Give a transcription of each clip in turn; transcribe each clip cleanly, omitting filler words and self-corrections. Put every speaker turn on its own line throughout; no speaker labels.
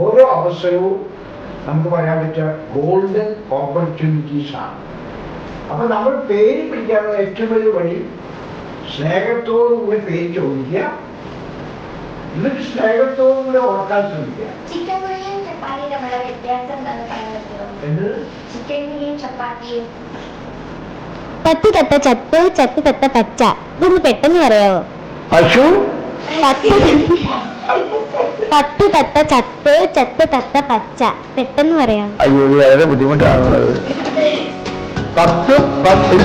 ഓരോ അവസരവും നമുക്ക് പറയാൻ പറ്റുക ഗോൾഡൻ ഓപ്പർച്യൂണിറ്റീസ് ആണ്. അപ്പൊ നമ്മൾ പേര് പിടിക്കാനുള്ള ഏറ്റവും വലിയ വഴി സ്നേഹത്തോടുകൂടി പേര് ചോദിക്കുക, എന്നിട്ട് സ്നേഹത്തോടുകൂടി ഓർക്കാൻ ശ്രമിക്കുക.
പത്ത് തത്ത ചത്ത്, ചത്ത് തത്ത പച്ച. ഇതൊന്ന് പെട്ടെന്ന് പറയാവോ?
പശു
പത്ത് തത്ത ചത്ത്, ചത്ത് തത്ത പച്ച. പെട്ടെന്ന് പറയാം.
അയ്യോ, വളരെ ബുദ്ധിമുട്ടാണുള്ളത്. പത്ത് പത്ത്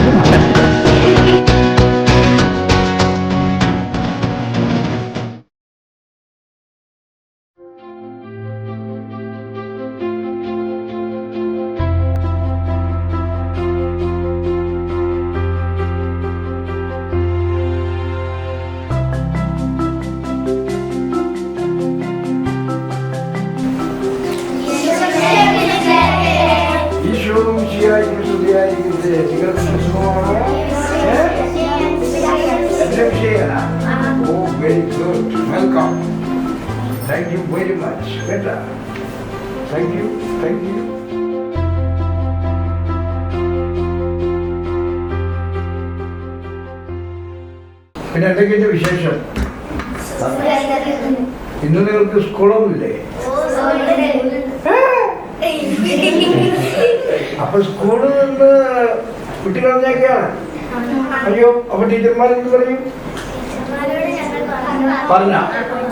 Oh, very good. Welcome. Thank you very much. Better. Thank you. Thank you. പിന്നെ എന്തൊക്കെയുണ്ട് വിശേഷം? ഇന്ന് നിങ്ങൾക്ക് സ്കൂളൊന്നുമില്ലേ? അപ്പൊ സ്കൂളിൽ നിന്ന് കുട്ടികൾ പറഞ്ഞൊക്കെയാണ്. അയ്യോ, അപ്പൊ ടീച്ചർമാർ എന്ത് പറയും? പറഞ്ഞ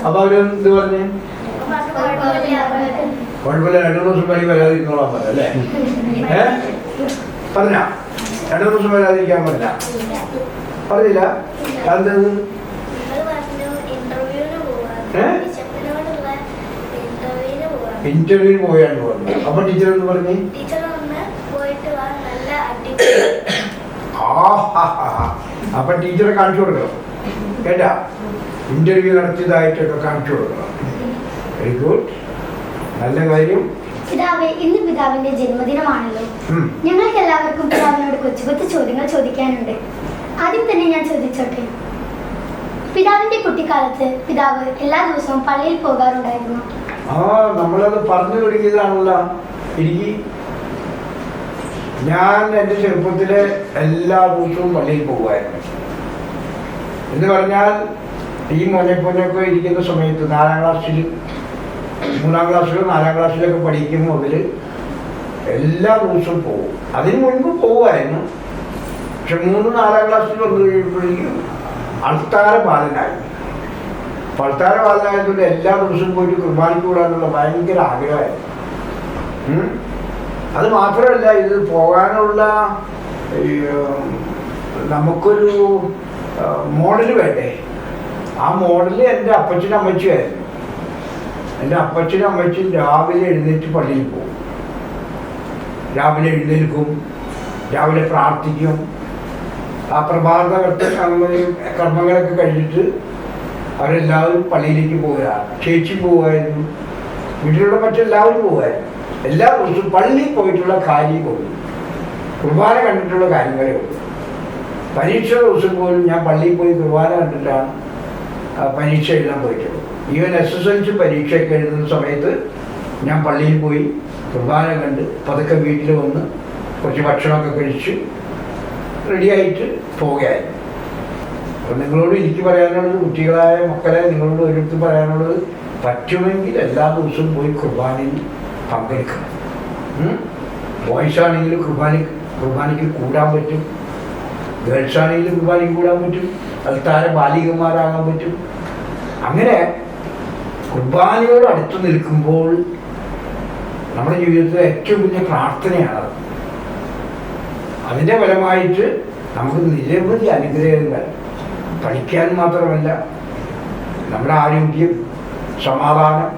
അപ്പൊ അവരെന്ത് പറഞ്ഞ്? കുഴപ്പമില്ല, 2 ദിവസം വഴി വരാതിരിക്കോളാൻ പറഞ്ഞ അല്ലേ? പറഞ്ഞ 2 ദിവസം വരാതിരിക്കാൻ പറഞ്ഞ പറഞ്ഞില്ല? എന്തത്? ഇന്റർവ്യൂവിന് പോയാണ്ട് പറഞ്ഞു. അപ്പൊ ടീച്ചർ എന്ത് പറഞ്ഞു? അപ്പൊ ടീച്ചറെ കാണിച്ചു കൊടുക്കണം കേട്ടാ. ഇന്റർവ്യൂ നടത്തിയതായിട്ടൊക്കെ കാണിച്ചു കൊടുക്കണം. വെരി ഗുഡ്, നല്ല കാര്യം.
പിതാവേ, ഇന്ന് പിതാവിന്റെ ജന്മദിനമാണല്ലോ. ഞങ്ങൾക്ക് എല്ലാവർക്കും പിതാവിനോട് കൊച്ചു കൊച്ചു ചോദ്യങ്ങൾ ചോദിക്കാനുണ്ട്. ആദ്യം തന്നെ ഞാൻ ചോദിച്ചോട്ടെ, പിതാവിന്റെ കുട്ടിക്കാലത്ത് പിതാവ് എല്ലാ ദിവസവും പള്ളിയിൽ പോകാറുണ്ടായിരുന്നു?
നമ്മളത് പറഞ്ഞു തുടങ്ങിയതാണല്ലോ. എനിക്ക് ഞാൻ എൻ്റെ ചെറുപ്പത്തില് എല്ലാ ദിവസവും പള്ളിയിൽ പോകുമായിരുന്നു. എന്ന് പറഞ്ഞാൽ ഈ മോനെപ്പൊന്നൊക്കെ ഇരിക്കുന്ന സമയത്ത് 4ാം ക്ലാസ്സിൽ 3ാം ക്ലാസ്സിലോ 4ാം ക്ലാസ്സിലൊക്കെ പഠിക്കുന്ന മുതൽ എല്ലാ ദിവസവും പോകും. അതിന് മുൻപ് പോകുമായിരുന്നു. പക്ഷെ 3-4ാം ക്ലാസ്സിൽ വന്നു കഴിയുമ്പോഴേക്കും അൾത്താര ബാലനായി. അൾത്താര ബാലനായതുകൊണ്ട് എല്ലാ ദിവസവും പോയിട്ട് കുർബാനയ്ക്ക് കൂടാനുള്ള ഭയങ്കര ആഗ്രഹമായിരുന്നു. അത് മാത്രമല്ല, ഇത് പോകാനുള്ള നമുക്കൊരു മോഡൽ വേണ്ടേ. ആ മോഡല് എൻ്റെ അപ്പച്ചനും അമ്മച്ചിയായിരുന്നു. എൻ്റെ അപ്പച്ചനും അമ്മച്ചും രാവിലെ എഴുന്നേറ്റ് പള്ളിയിൽ പോകും. രാവിലെ എഴുന്നേൽക്കും, രാവിലെ പ്രാർത്ഥിക്കും. ആ പ്രഭാത കർമ്മങ്ങളൊക്കെ കഴിഞ്ഞിട്ട് അവരെല്ലാവരും പള്ളിയിലേക്ക് പോവുകയാണ്. ചേച്ചി പോവുമായിരുന്നു, വീട്ടിലുള്ള മറ്റെല്ലാവരും പോവുമായിരുന്നു. എല്ലാ ദിവസവും പള്ളിയിൽ പോയിട്ടുള്ള കാര്യം പോകും, കുർബാന കണ്ടിട്ടുള്ള കാര്യങ്ങളേ ഉള്ളൂ. പരീക്ഷ ദിവസം പോലും ഞാൻ പള്ളിയിൽ പോയി കുർബാന കണ്ടിട്ടാണ് പരീക്ഷ എഴുതാൻ പോയിട്ടുള്ളൂ. ഈവൻ SSLC പരീക്ഷയൊക്കെ എഴുതുന്ന സമയത്ത് ഞാൻ പള്ളിയിൽ പോയി കുർബാന കണ്ട് പതുക്കെ വീട്ടിൽ വന്ന് കുറച്ച് ഭക്ഷണമൊക്കെ കഴിച്ച് റെഡിയായിട്ട് പോവുകയായിരുന്നു. അപ്പം നിങ്ങളോട് എനിക്ക് പറയാനുള്ളത്, കുട്ടികളായ മക്കളെ നിങ്ങളോട് ഒരിടത്ത് പറയാനുള്ളത്, പറ്റുമെങ്കിൽ എല്ലാ ദിവസവും പോയി കുർബാനയിൽ പങ്കെടുക്കണം. ബോയ്സ് ആണെങ്കിലും കുർബാനയ്ക്ക് കൂടാൻ പറ്റും, ഗേൾസ് ആണെങ്കിലും കുർബാനയ്ക്ക് കൂടാൻ പറ്റും, അൽത്താര ബാലികന്മാരാകാൻ പറ്റും. അങ്ങനെ കുർബാനയോട് അടുത്ത് നിൽക്കുമ്പോൾ നമ്മുടെ ജീവിതത്തിലെ ഏറ്റവും വലിയ പ്രാർത്ഥനയാണത്. അതിൻ്റെ ഫലമായിട്ട് നമുക്ക് നിരവധി അനുഗ്രഹങ്ങൾ, പഠിക്കാൻ മാത്രമല്ല നമ്മുടെ ആരോഗ്യം, സമാധാനം,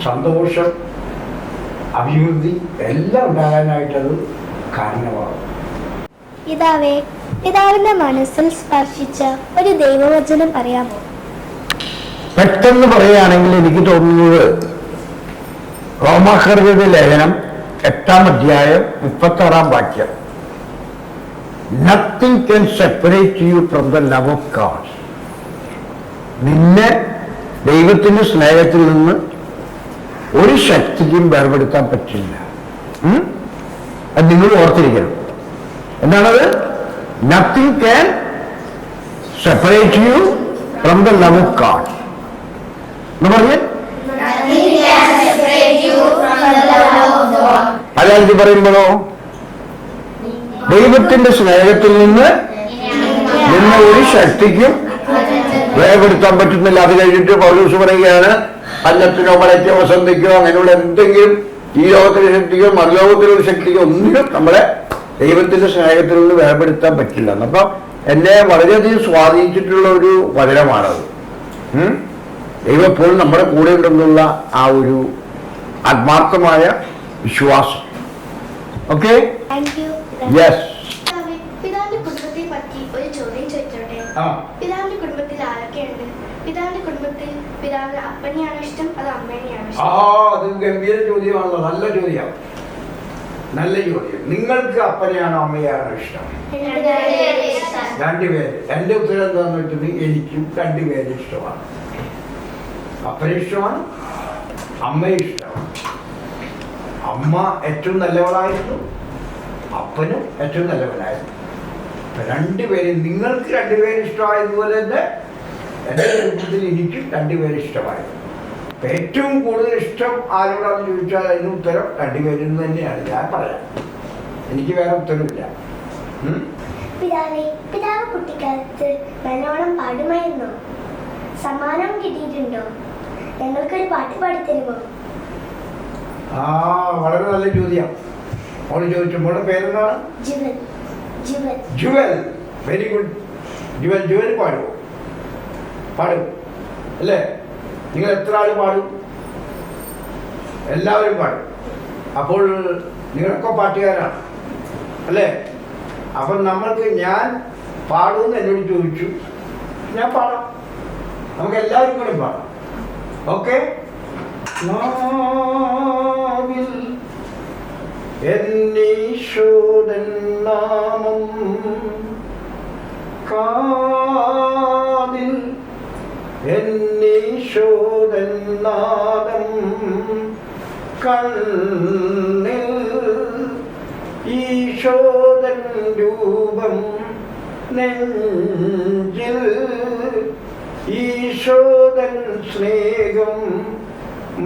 സന്തോഷം, അഭിവൃദ്ധി എല്ലാം ഉണ്ടാകാനായിട്ടത് കാരണമാകും.
പിതാവിന്റെ മനസ്സിൽ സ്പർശിച്ച ഒരു ദൈവവചനം പറയാമോ?
പെട്ടെന്ന് പറയുകയാണെങ്കിൽ എനിക്ക് തോന്നുന്നത് റോമാക്കാരുടെ ലേഖനം 8-ാം അധ്യായം 36-ാം വാക്യം. Nothing can separate you from the love of God. നിന്നെ ദൈവത്തിന്റെ സ്നേഹത്തിൽ നിന്ന് ഒരു ശക്തിക്കും വേർപെടുത്താൻ പറ്റില്ല. അത് നിങ്ങൾ ഓർത്തിരിക്കണം. എന്താണത്? Nothing can separate you from the love of God എന്ന് പറഞ്ഞ് അല്ലാതെ പറയുമ്പോഴോ ദൈവത്തിന്റെ സ്നേഹത്തിൽ നിന്ന് ഒരു ശക്തിക്കും വേർപെടുത്താൻ പറ്റുന്നില്ല. അത് കഴിഞ്ഞിട്ട് പൗലോസ് പറയുകയാണ്, അന്നത്തിനോ മലയ്ക്കോ വസന്തയ്ക്കോ അങ്ങനെയുള്ള എന്തെങ്കിലും ഈ ലോകത്തിലെ ശക്തിക്കോ മറുലോകത്തിലുള്ള ശക്തിക്കോ ഒന്നിനും നമ്മളെ ദൈവത്തിന്റെ സ്നേഹത്തിൽ നിന്ന് വേർപെടുത്താൻ പറ്റില്ല. അപ്പൊ എന്നെ വളരെയധികം സ്വാധീനിച്ചിട്ടുള്ള ഒരു വചനമാണത്. ദൈവം എപ്പോഴും നമ്മുടെ കൂടെ ഉണ്ടെന്നുള്ള ആ ഒരു ആത്മാർത്ഥമായ വിശ്വാസം. Okay, yes.
പിതാവിന്റെ കുടുംബത്തെ പറ്റി ഒരു ചോദ്യം ചോദിച്ചോട്ടെ? പിതാവിന്റെ കുടുംബത്തിൽ ആരൊക്കെയുണ്ട്? പിതാവിന്റെ കുടുംബത്തിൽ പിതാവിന് അപ്പനെയാണോ ഇഷ്ടം അതോ അമ്മേനെയാണോ ഇഷ്ടം?
അത് ഗംഭീര ചോദ്യമാണല്ലോ. നല്ല ചോദ്യം, നല്ല ചോദ്യം. നിങ്ങൾക്ക് അപ്പനെയാണോ അമ്മയാണോ ഇഷ്ടം? രണ്ടുപേര്. എന്റെ ഉത്തരം എന്താന്ന് വെച്ചിട്ടുണ്ടെങ്കിൽ എനിക്കും രണ്ടുപേരും ഇഷ്ടമാണ്. അപ്പനെ ഇഷ്ടമാണ്, അമ്മയെ ഇഷ്ടമാണ്. അമ്മ ഏറ്റവും നല്ലവളായിരുന്നു, അപ്പനും ഏറ്റവും നല്ലവനായിരുന്നു. രണ്ടുപേരും, നിങ്ങൾക്ക് രണ്ടുപേരും ഇഷ്ടമായതുപോലെ തന്നെ എൻ്റെ കുടുംബത്തിൽ എനിക്കും രണ്ടുപേരും ഇഷ്ടമായിരുന്നു. ഏറ്റവും കൂടുതൽ ഇഷ്ടം ആരോടാണെന്ന് ചോദിച്ചാൽ അതിന് ഉത്തരം രണ്ടുപേരും തന്നെയാണ്. ഞാൻ പറയാം, എനിക്ക് വേറെ ഉത്തരവില്ല.
പിതാവ് കുട്ടിക്കാലത്ത് നല്ലോണം പാടുമായിരുന്നോ? സമ്മാനം കിട്ടിയിട്ടുണ്ടോ? ഞങ്ങൾക്കൊരു പാട്ട് പാടിത്തരുമോ?
വളരെ നല്ല ചോദ്യം. മോള് ചോദിച്ചു. മോളുടെ പേരെന്താണ്? ജുവൽ. Very good. ജുവൽ പാടുമോ? പാടും അല്ലേ? നിങ്ങൾ എത്ര ആള് പാടും? എല്ലാവരും പാടും. അപ്പോൾ നിങ്ങളൊക്കെ പാട്ടുകാരാണ് അല്ലേ? അപ്പം നമ്മൾക്ക് ഞാൻ പാടുമെന്ന് എന്നോട് ചോദിച്ചു, ഞാൻ പാടാം. നമുക്ക് എല്ലാവരും കൂടെ പാടാം. ഓക്കെ. എന്നീശോദൻ നാമം കാതിൽ എന്നീശോദൻ നാദം കണ്ണിൽ ഈശോദൻ രൂപം നെഞ്ചിൽ ഈശോദൻ സ്നേഹം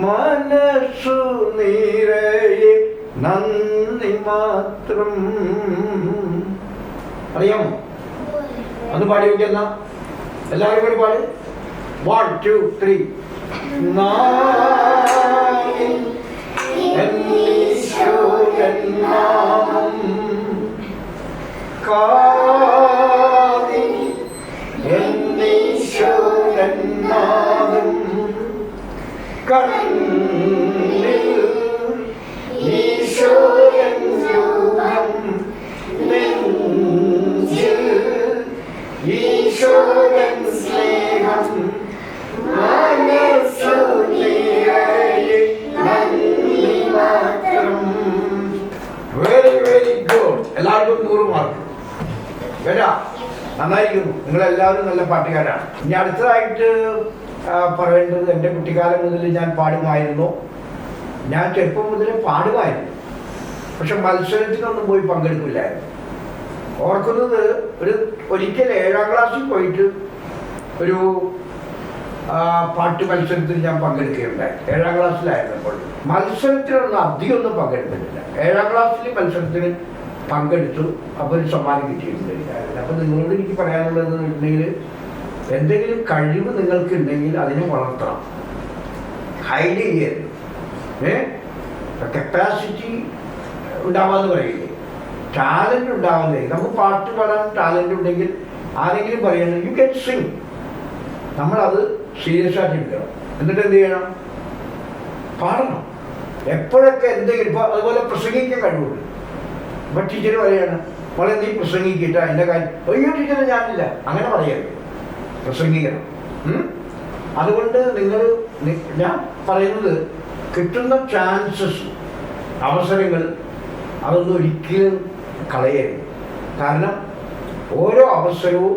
മനസ്സു നിറയെ നന്ദി മാത്രം. അറിയാമോ? അത് പാടി വയ്ക്കുന്ന എല്ലാവരും കൂടി പാട്. 1 2 3. എന്നീശോദൻ നാമം കാതിൽ എന്നീശോദൻ നാദം കണ്ണിൽ ഈശോദൻ രൂപം നെഞ്ചിൽ ഈശോദൻ സ്നേഹം മനസ്സു നിറയെ നന്ദി മാത്രം. Very very good. എല്ലാവർക്കും 100 മാർക്ക്. കേട്ടാ, നന്നായിരിക്കുന്നു. നിങ്ങളെല്ലാവരും നല്ല പാട്ടുകാരാണ്. ഇനി അടുത്തതായിട്ട് പറയേണ്ടത്, എൻ്റെ കുട്ടിക്കാലം മുതൽ ഞാൻ പാടുമായിരുന്നു. ഞാൻ ചെറുപ്പം മുതലേ പാടുമായിരുന്നു. പക്ഷെ മത്സരത്തിനൊന്നും പോയി പങ്കെടുക്കില്ലായിരുന്നു. ഓർക്കുന്നത്, ഒരിക്കൽ 7ാം ക്ലാസ്സിൽ പോയിട്ട് ഒരു പാട്ട് മത്സരത്തിൽ ഞാൻ പങ്കെടുക്കുകയുണ്ടായി. 7ാം ക്ലാസ്സിലായിരുന്നപ്പോൾ. മത്സരത്തിനൊന്നും അധികമൊന്നും പങ്കെടുത്തിട്ടില്ല. 7ാം ക്ലാസ്സിൽ മത്സരത്തിന് പങ്കെടുത്തു. അപ്പോൾ ഒരു സമ്മാനം കിട്ടിയിട്ടുണ്ട്. അപ്പോൾ നിങ്ങളോട് എനിക്ക് പറയാനുള്ളത് ഉണ്ടെങ്കിൽ, എന്തെങ്കിലും കഴിവ് നിങ്ങൾക്കുണ്ടെങ്കിൽ അതിനെ വളർത്തണം, ഹൈഡ് ചെയ്യരുത്. കപ്പാസിറ്റി ഉണ്ടാവാന്ന് പറയില്ലേ, ടാലന്റ് ഉണ്ടാവുന്നേ. നമുക്ക് പാട്ട് പാടാൻ ടാലന്റ് ഉണ്ടെങ്കിൽ ആരെങ്കിലും പറയണം യു ക്യാൻ സിംഗ്, നമ്മളത് സീരിയസ് ആയിട്ട് എടുക്കണം. എന്നിട്ട് എന്ത് ചെയ്യണം? പാടണം. എപ്പോഴൊക്കെ എന്തെങ്കിലും, ഇപ്പോൾ അതുപോലെ പ്രസംഗിക്കാൻ കഴിവുണ്ട്. ഇപ്പം ടീച്ചർ പറയാണ്, മോളെ നീ പ്രസംഗിക്കിട്ട എൻ്റെ കാര്യം, അയ്യോ ടീച്ചറെ ഞാനില്ല, അങ്ങനെ പറയരുത്. പ്രസംഗിക്കണം. അതുകൊണ്ട് ഞാൻ പറയുന്നത്, കിട്ടുന്ന ചാൻസസ്, അവസരങ്ങൾ അതൊന്നും ഒരിക്കലും കളയരുത്. കാരണം ഓരോ അവസരവും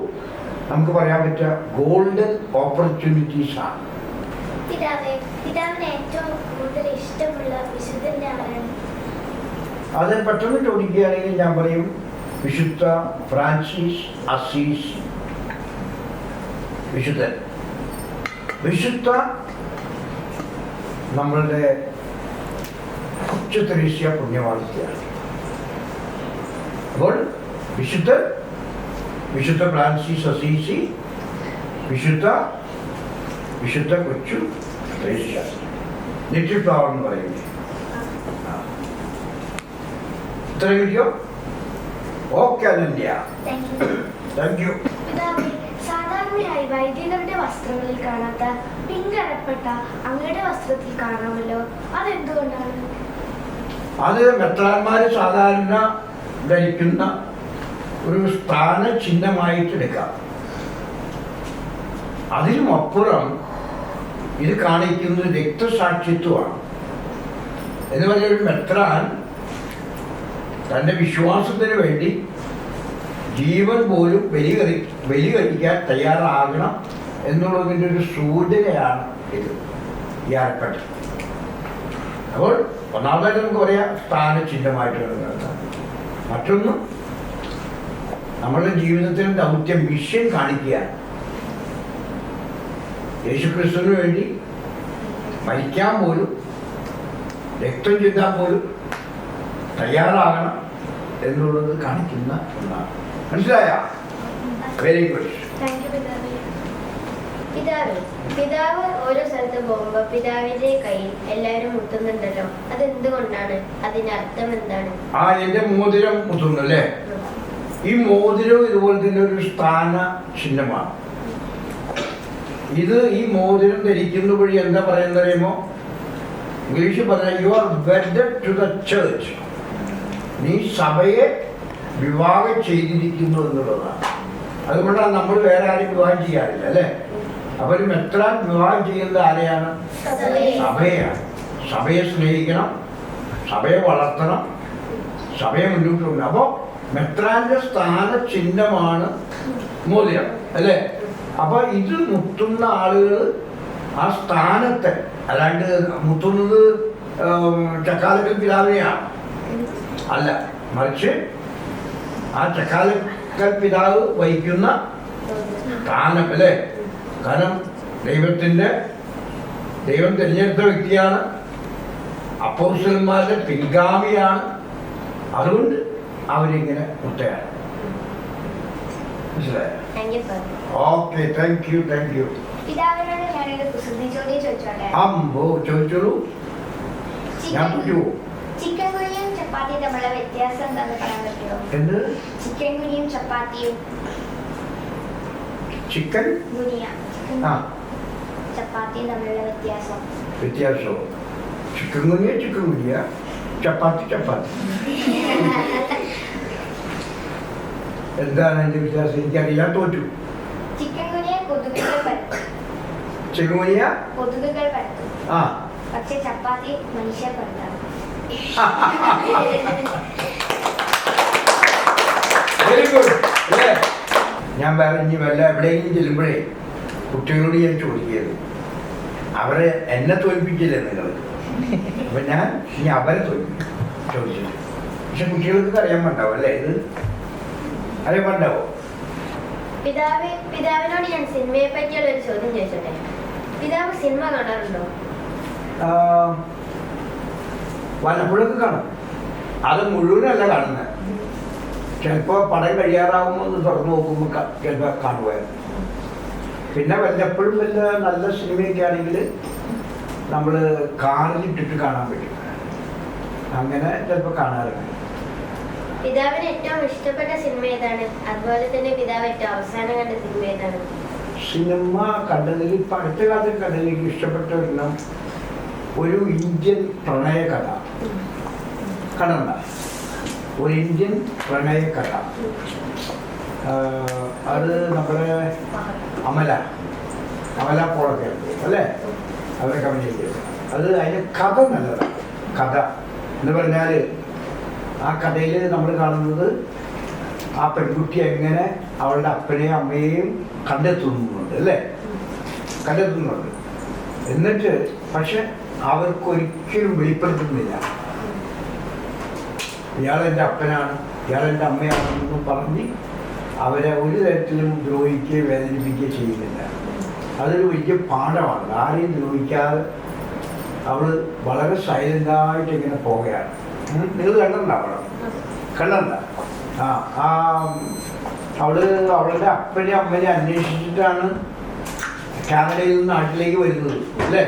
നമുക്ക് പറയാൻ പറ്റുക ഗോൾഡൻ ഓപ്പർച്യൂണിറ്റീസാണ്.
പിതാവിന് ഏറ്റവും കൂടുതൽ ഇഷ്ടമുള്ള വിശുദ്ധന്റെ ആരാണ്?
അത് പെട്ടെന്ന് ചോദിക്കുകയാണെങ്കിൽ ഞാൻ പറയും വിശുദ്ധ ഫ്രാൻസിസ് അസീസ് വിശുദ്ധൻ. വിശുദ്ധ നമ്മളുടെ കൊച്ചു തെരേസ്യ പുണ്യവാളിയാണ്. അപ്പോൾ വിശുദ്ധ ഫ്രാൻസിസ് അസീസി, വിശുദ്ധ കൊച്ചു തെരേസ്യ, ലിറ്റിൽ ഫ്ലവർ എന്ന് പറയുന്നത്. ഇത്ര കിട്ടിയോ? Okay Ananya, thank you.
സാധാരണയായി വൈദികരുടെ വസ്ത്രങ്ങളിൽ കാണാത്ത പിങ്ക് അടപ്പെട്ട അങ്ങയുടെ വസ്ത്രത്തിൽ കാണാമല്ലോ, അതെന്തുകൊണ്ടാണ്?
അത് മെത്രാന്മാര് സാധാരണ ധരിക്കുന്ന ഒരു സ്ഥാന ചിഹ്നമായിട്ട് എടുക്കാം. അതിനും അപ്പുറം ഇത് കാണിക്കുന്നത് രക്തസാക്ഷിത്വമാണ്. എന്ന് പറഞ്ഞ ഒരു മെത്രാൻ തൻ്റെ വിശ്വാസത്തിന് വേണ്ടി ജീവൻ പോലും ബലി കഴിക്കാൻ തയ്യാറാകണം എന്നുള്ളതിൻ്റെ ഒരു സൂചനയാണ് ഇത്, ഈ അരപ്പട്ട. അപ്പോൾ ഒന്നാമതായിട്ട് നമുക്ക് പറയാം സ്ഥാനചിഹ്നമായിട്ട് കിടക്കുന്നത്. മറ്റൊന്ന് നമ്മളുടെ ജീവിതത്തിന് ദൗത്യം, മിഷൻ കാണിക്കുകയാണ്. യേശുക്രിസ്തുവിന് വേണ്ടി മരിക്കാൻ പോലും, രക്തം ചിന്താൻ പോലും തയ്യാറാകണം എന്നുള്ളത് കാണിക്കുന്ന ഒന്നാണ്. മനസ്സിലായ? Very good.
പിതാവ് ഓരോ സ്ഥലത്ത് പോകുമ്പോ പിതാവിന്റെ കയ്യിൽ എല്ലാവരും മുട്ടുന്നുണ്ടല്ലോ, അതെന്തുകൊണ്ടാണ്? അതിന്റെ അർത്ഥം എന്താണ്?
എന്റെ മോതിരം മുത്തുന്നു അല്ലേ? ഈ മോതിരം ഇതുപോലെ തന്നെ ഒരു സ്ഥാന ചിഹ്നമാണ്. ഈ മോതിരം ധരിക്കുന്ന വഴി എന്താ പറയുന്നത് അറിയുമോ? ഇംഗ്ലീഷിൽ പറഞ്ഞാൽ you are wedded to the church. നീ സഭയെ വിവാഹം ചെയ്തിരിക്കുന്നു എന്നുള്ളതാണ്. അതുകൊണ്ടാണ് നമ്മൾ വേറെ ആരും വിവാഹം ചെയ്യാറില്ല അല്ലേ? അപ്പൊ ഒരു മെത്രാൻ വിവാഹം ചെയ്യുന്നത് ആരെയാണ്? സഭയാണ്. സഭയെ സ്നേഹിക്കണം, സഭയെ വളർത്തണം, സഭയെ മുന്നോട്ട് കൊണ്ടുപോകണം. അപ്പൊ മെത്രാന്റെ സ്ഥാന ചിഹ്നമാണ് മോതിരം അല്ലേ? അപ്പൊ ഇത് മുത്തുന്ന ആളുകൾ ആ സ്ഥാനത്തെ, അല്ലാണ്ട് മുത്തുന്നത് ചക്കാലക്കൽ പിതാവിനെയാണ് അല്ല, മറിച്ച് ആ ചക്കാലക്കൽ പിതാവ് വഹിക്കുന്ന സ്ഥാനം അല്ലേ? കാരണം ദൈവം തിരഞ്ഞെടുത്ത വ്യക്തിയാണ്, അപ്പോസ്തലന്മാരുടെ പിൻഗാമിയാണ്. അതുകൊണ്ട് അവരിങ്ങനെ മുത്തയാണ്. മനസ്സിലായോ? Okay, thank you.
പിതാവിനോട് ഞാനൊരു കുസൃതി ചോദ്യം ചോദിച്ചോട്ടെ?
അമ്പോ, ചോദിച്ചോളൂ. ഞാൻ പറ്റുമോ?
ചിക്കൻ കുനിയും ചപ്പാത്തിയും തമ്മിലുള്ള വ്യത്യാസം എന്താന്ന് പറയാൻ പറ്റുമോ?
എന്ത്?
ചിക്കൻ കുനിയും ചപ്പാത്തിയും.
ചിക്കൻ
ചപ്പാത്തിയും തമ്മിലുള്ള
വ്യത്യാസമോ? ചിക്കൻ കുനിയ, ചപ്പാത്തി. എന്താണ് അതിന്റെ വ്യത്യാസം? എനിക്കറിയാൻ തോറ്റു.
ചിക്കൻ കുനിയ കൊതുകുകൾ പരത്തും. പക്ഷെ ചപ്പാത്തി മനുഷ്യ പരത്താം.
Very good. ഞാൻ വേറെ ഇനി എവിടെയെങ്കിലും ചെല്ലുമ്പോഴേ കുട്ടികളോട് ഞാൻ ചോദിക്കരുത്, അവരെ എന്നെ തോൽപ്പിക്കില്ലേ നിങ്ങൾ? അപ്പൊ ഞാൻ ഇനി അവരെ ചോദിച്ചിട്ട്. പക്ഷെ കുട്ടികൾക്ക് അറിയാൻ പാണ്ടാവും അല്ലേ? ഇത് അറിയാൻ പാണ്ടാവോ?
പിതാവിനോട് ഞാൻ സിനിമയെ പറ്റിയുള്ള ഒരു ചോദ്യം ചോദിച്ചോട്ടെ? പിതാവ് സിനിമ കാണാറുണ്ടോ?
വല്ലപ്പോഴൊക്കെ കാണും. അത് മുഴുവനല്ല കാണുന്നത്. ചിലപ്പോ പടം കഴിയാറാവുമ്പോൾ ഒന്ന് തുറന്നു നോക്കുമ്പോൾ ചിലപ്പോൾ കാണുമായിരുന്നു. പിന്നെ വല്ലപ്പോഴും വല്ല നല്ല സിനിമയൊക്കെ ആണെങ്കിൽ നമ്മൾ കാറിലിട്ടിട്ട് കാണാൻ പറ്റും. അങ്ങനെ ചിലപ്പോൾ കാണാറുണ്ട്.
പിതാവിന് ഏറ്റവും ഇഷ്ടപ്പെട്ട സിനിമ ഏതാണ്? അതുപോലെ തന്നെ പിതാവ് ഏറ്റവും അവസാനം കണ്ട സിനിമ ഏതാണ്?
സിനിമ കണ്ടതിൽ ഇപ്പൊ അടുത്ത കാലത്ത് കണ്ടതിൽ ഇഷ്ടപ്പെട്ട ഒരു ഇന്ത്യൻ പ്രണയ കഥ കണ്ട. ഒരു ഇന്ത്യൻ പ്രണയ കഥ, അത് നമ്മുടെ അമല പോളൊക്കെ അല്ലേ? അവരൊക്കെ അഭിനയിക്കുന്നത്. അതിൻ്റെ കഥ നല്ലതാണ്. കഥ എന്ന് പറഞ്ഞാൽ ആ കഥയിൽ നമ്മൾ കാണുന്നത് ആ പെൺകുട്ടി എങ്ങനെ അവളുടെ അപ്പനെയും അമ്മയെയും കണ്ടെത്തുന്നുണ്ട്. എന്നിട്ട് പക്ഷെ അവർക്കൊരിക്കലും വെളിപ്പെടുത്തുന്നില്ല. ഇയാളെൻ്റെ അപ്പനാണ്, ഇയാളെൻ്റെ അമ്മയാണെന്ന് പറഞ്ഞ് അവരെ ഒരു തരത്തിലും ദ്രോഹിക്കുകയോ വേദനിപ്പിക്കുകയോ ചെയ്യുന്നില്ല. അതൊരു വലിയ പാഠമാണ്. ആരെയും ദ്രോഹിക്കാതെ അവൾ വളരെ സൈലൻ്റായിട്ട് ഇങ്ങനെ പോവുകയാണ്. നിങ്ങൾ കണ്ടിട്ടുണ്ടാവണം, കണ്ടണ്ട? അവളുടെ അപ്പനെ അമ്മനെ അന്വേഷിച്ചിട്ടാണ് കാനഡയിൽ നിന്ന് നാട്ടിലേക്ക് വരുന്നത് അല്ലേ?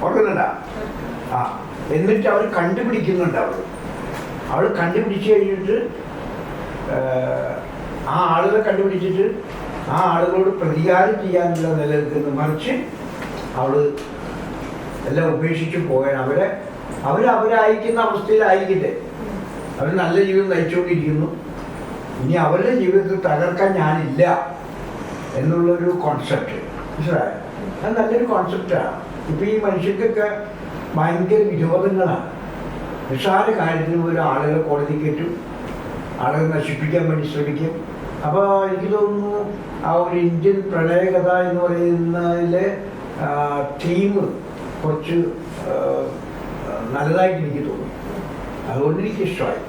ഓർക്കുന്നുണ്ട? എന്നിട്ട് അവർ കണ്ടുപിടിക്കുന്നുണ്ട്. അവൾ കണ്ടുപിടിച്ച് കഴിഞ്ഞിട്ട് ആ ആളുകളെ കണ്ടുപിടിച്ചിട്ട് ആ ആളുകളോട് പ്രതികാരം ചെയ്യാനുള്ള നിലനിൽക്കുന്നു. മറിച്ച് അവൾ എല്ലാം ഉപേക്ഷിച്ച് പോകാൻ അവരയക്കുന്ന അവസ്ഥയിലായിരിക്കട്ടെ. അവർ നല്ല ജീവിതം നയിച്ചുകൊണ്ടിരിക്കുന്നു. ഇനി അവരുടെ ജീവിതത്തിൽ തകർക്കാൻ ഞാനില്ല എന്നുള്ളൊരു കോൺസെപ്റ്റ്. മനസ്സിലായോ? അത് നല്ലൊരു കോൺസെപ്റ്റാണ്. ഇപ്പം ഈ മനുഷ്യർക്കൊക്കെ ഭയങ്കര വിരോധങ്ങളാണ്. നിസ്സാര കാര്യത്തിന് പോലും ആളുകളെ കോടതി കയറ്റും, ആളുകളെ നശിപ്പിക്കാൻ വേണ്ടി ശ്രമിക്കും. അപ്പോൾ എനിക്ക് തോന്നുന്നു ആ ഒരു ഇന്ത്യൻ പ്രണയകഥ എന്ന് പറയുന്നതിലെ തീം കുറച്ച് നല്ലതായിട്ട് എനിക്ക് തോന്നി. അതുകൊണ്ട് എനിക്ക് ഇഷ്ടമായി.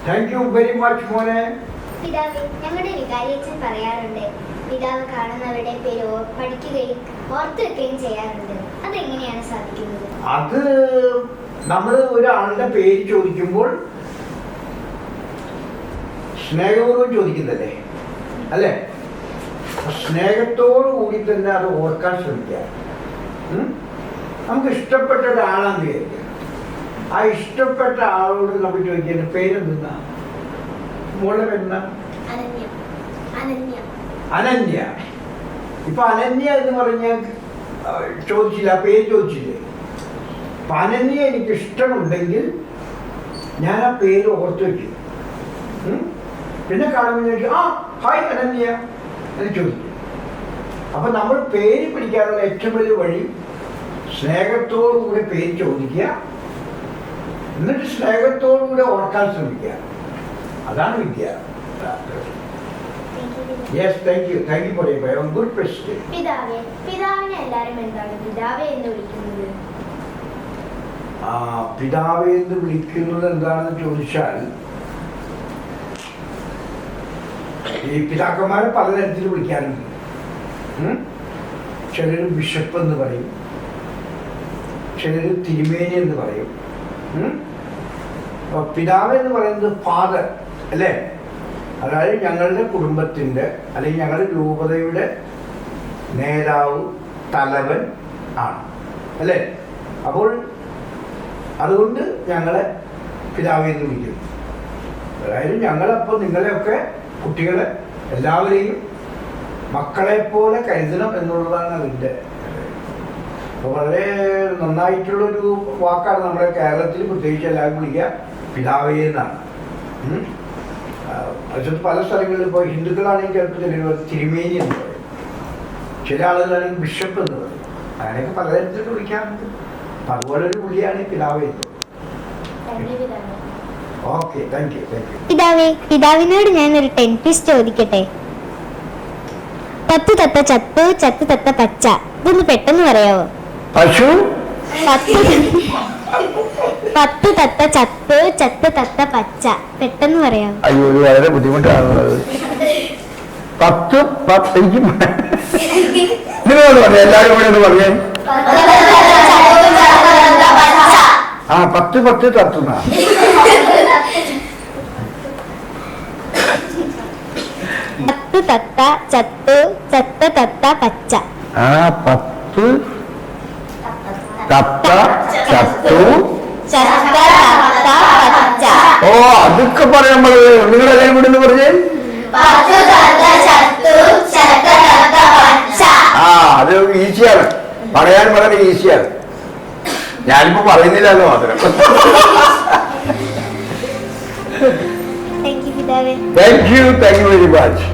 താങ്ക് യു വെരി മച്ച് മോനെ.
പിതാവേ, ഞങ്ങളുടെ വികാരിയച്ഛൻ പറയാറുണ്ട് പിതാവ് കാണുന്നവരുടെ പേര് പഠിക്കുകയും ഓർത്തു വെക്കുകയും ചെയ്യാറുണ്ട്. അതെങ്ങനെയാണ് സാധിക്കുന്നത്?
അത് നമ്മൾ ഒരാളുടെ പേര് ചോദിക്കുമ്പോൾ സ്നേഹപൂർവ്വം ചോദിക്കുന്നല്ലേ, അല്ലേ? സ്നേഹത്തോടു കൂടി തന്നെ അത് ഓർക്കാൻ ശ്രമിക്കുക. നമുക്ക് ഇഷ്ടപ്പെട്ട ഒരാളാന്ന് വിചാരിക്കുക. ആ ഇഷ്ടപ്പെട്ട ആളോട് നമ്മൾ ചോദിക്കുക പേരെന്താ? മോളുടെ പേരെന്താ? അനന്യ. ഇപ്പൊ അനന്യ എന്ന് പറഞ്ഞ ചോദിച്ചില്ല, പേര് ചോദിച്ചില്ലേ? അപ്പൊ അനന്യ എനിക്ക് ഇഷ്ടമുണ്ടെങ്കിൽ ഞാൻ ആ പേര് ഓർത്തു വയ്ക്കും. പിന്നെ കാണുമ്പോൾ ചോദിക്കും, ഹായ് അനന്യ എന്ന് ചോദിക്കും. അപ്പൊ നമ്മൾ പേര് പിടിക്കാനുള്ള ഏറ്റവും വലിയ വഴി സ്നേഹത്തോടുകൂടി പേര് ചോദിക്കുക, എന്നിട്ട് സ്നേഹത്തോടുകൂടി ഓർക്കാൻ ശ്രമിക്കുക. അതാണ് വിദ്യ. Yes, thank you for your very good question.
പിതാവിനെ എല്ലാവരും എന്താണ് പിതാവേ എന്ന് വിളിക്കുന്നത്?
പിതാവേ എന്ന് വിളിക്കുന്നത് എന്താണെന്ന് ചോദിച്ചാൽ, ഈ പിതാക്കന്മാരെ പലതരത്തിൽ വിളിക്കാറുണ്ട്. ചിലർ ബിഷപ്പ് എന്ന് പറയും, ചിലർ തിരുമേനി എന്ന് പറയും. പിതാവ് എന്ന് പറയുന്നത് ഫാദർ അല്ലേ? അതായത് ഞങ്ങളുടെ കുടുംബത്തിൻ്റെ അല്ലെങ്കിൽ ഞങ്ങളുടെ രൂപതയുടെ നേതാവ്, തലവൻ ആണ് അല്ലേ? അപ്പോൾ അതുകൊണ്ട് ഞങ്ങളെ പിതാവ് എന്ന് വിളിക്കുന്നു. അതായത് ഞങ്ങളപ്പോൾ നിങ്ങളെയൊക്കെ കുട്ടികളെ എല്ലാവരെയും മക്കളെപ്പോലെ കരുതണം എന്നുള്ളതാണ് അതിൻ്റെ. അപ്പോൾ വളരെ നന്നായിട്ടുള്ളൊരു വാക്കാണ് നമ്മുടെ കേരളത്തിൽ പ്രത്യേകിച്ച് എല്ലാവരും വിളിക്കുക പിതാവേ എന്നാണ്. പക്ഷേ പല സ്ഥലങ്ങളിലും ഇപ്പോൾ ഹിന്ദുക്കളാണെങ്കിൽ ചിലപ്പോൾ ചിലർ തിരുമേനി എന്ന് പറയും, ചില ആളുകളാണെങ്കിൽ ബിഷപ്പ് എന്ന് പറയും. അങ്ങനെയൊക്കെ പലതരത്തിൽ വിളിക്കാറുണ്ട്. അപ്പം അതുപോലെ ഒരു വിളിയാണ് പിതാവേ എന്ന്. Okay, thank you.
പിതാവിനോട് ഞാൻ ഒരു 10 പീസ് ചോദിക്കട്ടെ? പത്ത് തത്ത ചത്ത്, ചത്ത് തത്ത പച്ച. ഇതൊന്ന് പെട്ടെന്ന് പറയാവോ?
പശു.
പത്ത് തത്ത ചത്ത്, ചത്ത് തത്ത പച്ച. പെട്ടെന്ന് പറയാവോ?
അയ്യോ, ഇത് വളരെ ബുദ്ധിമുട്ടാണുള്ളത്. എല്ലാവരും കൂടെ ഒന്ന് പറഞ്ഞേ. പത്ത് തത്തുന്ന.
പത്ത് തത്ത ചത്ത്, ചത്ത തത്ത പച്ച.
പത്ത് തത്ത ചത്തു,
ചത്ത തത്ത പച്ച.
ഓ, അതൊക്കെ പറയാൻ പറഞ്ഞത് നിങ്ങളുടെ കാര്യം കൂടെ പറഞ്ഞേ. അത് ഈസിയാണ്, പറയാൻ വളരെ ഈസിയാണ്. ഞാനിപ്പോ പറയുന്നില്ലല്ലോ മാത്രം.
താങ്ക് യു പിതാവേ.
Thank you very much.